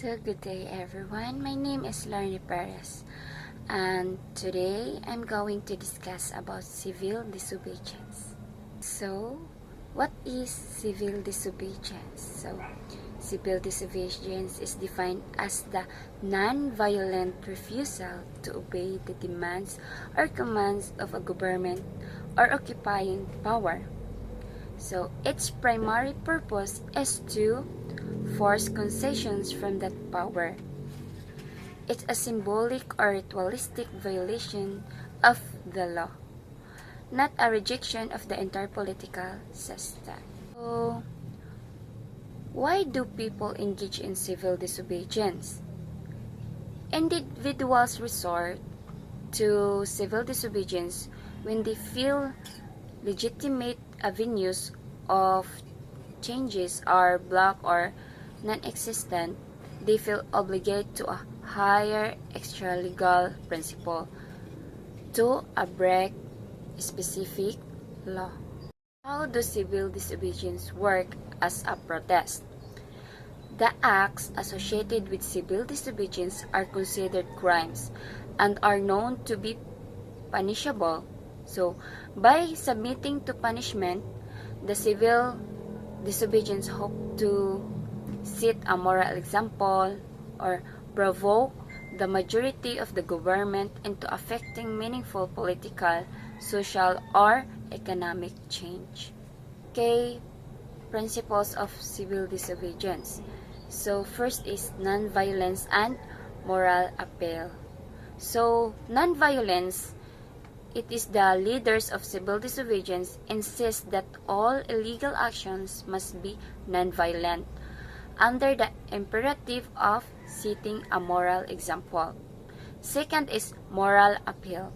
So good day everyone, my name is Lorne Perez and today I'm going to discuss about civil disobedience. So what is civil disobedience? Civil disobedience is defined as the non-violent refusal to obey the demands or commands of a government or occupying power. So its primary purpose is to force concessions from that power. It's a symbolic or ritualistic violation of the law, not a rejection of the entire political system. So, why do people engage in civil disobedience? Individuals resort to civil disobedience when they feel legitimate avenues of changes are blocked or non-existent. They feel obligated to a higher extra-legal principle to break specific law. How does civil disobedience work as a protest? The acts associated with civil disobedience are considered crimes and are known to be punishable. So, by submitting to punishment, the civil disobedience hope to set a moral example or provoke the majority of the government into affecting meaningful political, social, or economic change. Okay, principles of civil disobedience. So first is non-violence and moral appeal. So non-violence, it is the leaders of civil disobedience insist that all illegal actions must be non-violent under the imperative of setting a moral example. Second is moral appeal.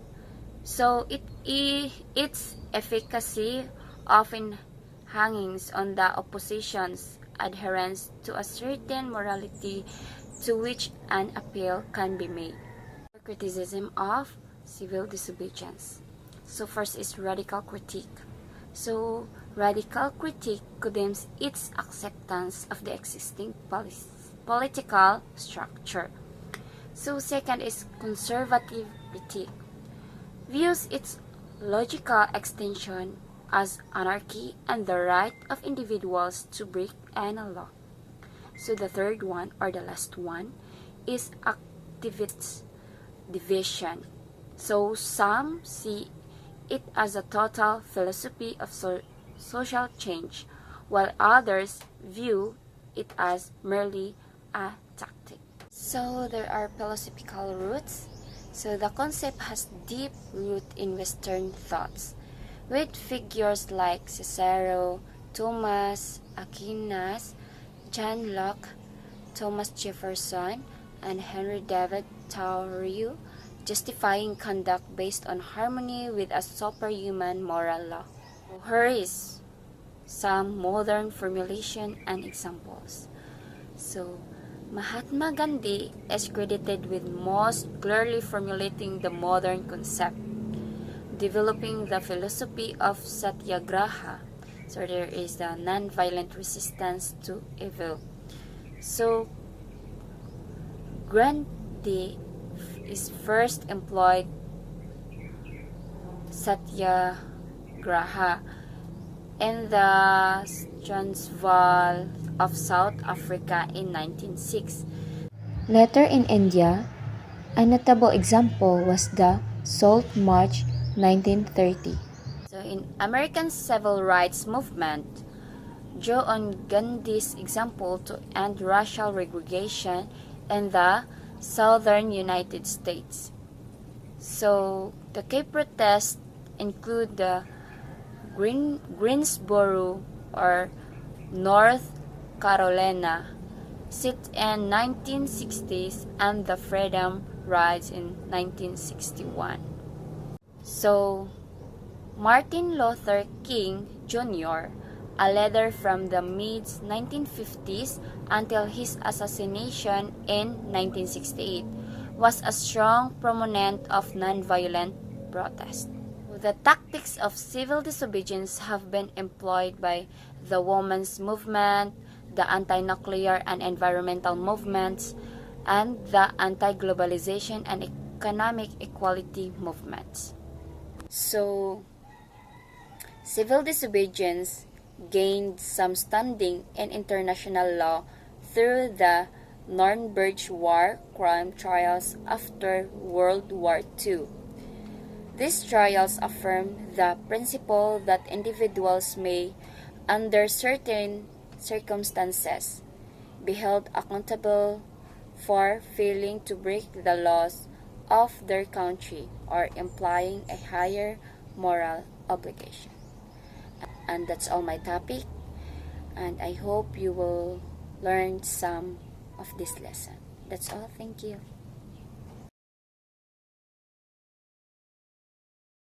So its efficacy often hangs on the opposition's adherence to a certain morality to which an appeal can be made. Criticism of civil disobedience. So first is radical critique. So radical critique condemns its acceptance of the existing political structure. So second is conservative critique. Views its logical extension as anarchy and the right of individuals to break any law. So the third one, or the last one, is activist division. So some see it as a total philosophy of social change, while others view it as merely a tactic. So there are philosophical roots. So the concept has deep root in Western thoughts, with figures like Cicero, Thomas Aquinas, John Locke, Thomas Jefferson, and Henry David Thoreau justifying conduct based on harmony with a superhuman moral law. Here is some modern formulation and examples. So, Mahatma Gandhi is credited with most clearly formulating the modern concept, developing the philosophy of satyagraha. So there is the non-violent resistance to evil. So, Gandhi is first employed satyagraha in the Transvaal of South Africa in 1906. Later in India, a notable example was the Salt March 1930. So in American civil rights movement, drew on Gandhi's example to end racial segregation in the southern United States. So the key protests include the Greensboro or North Carolina sit-in 1960s and the Freedom Rides in 1961. So Martin Luther King Jr., a leader from the mid-1950s until his assassination in 1968, was a strong proponent of nonviolent protest. The tactics of civil disobedience have been employed by the women's movement, the anti-nuclear and environmental movements, and the anti-globalization and economic equality movements. So, civil disobedience gained some standing in international law through the Nuremberg war crime trials after World War II. These trials affirm the principle that individuals may, under certain circumstances, be held accountable for failing to break the laws of their country or implying a higher moral obligation. And that's all my topic, and I hope you will learn some of this lesson. That's all. Thank you.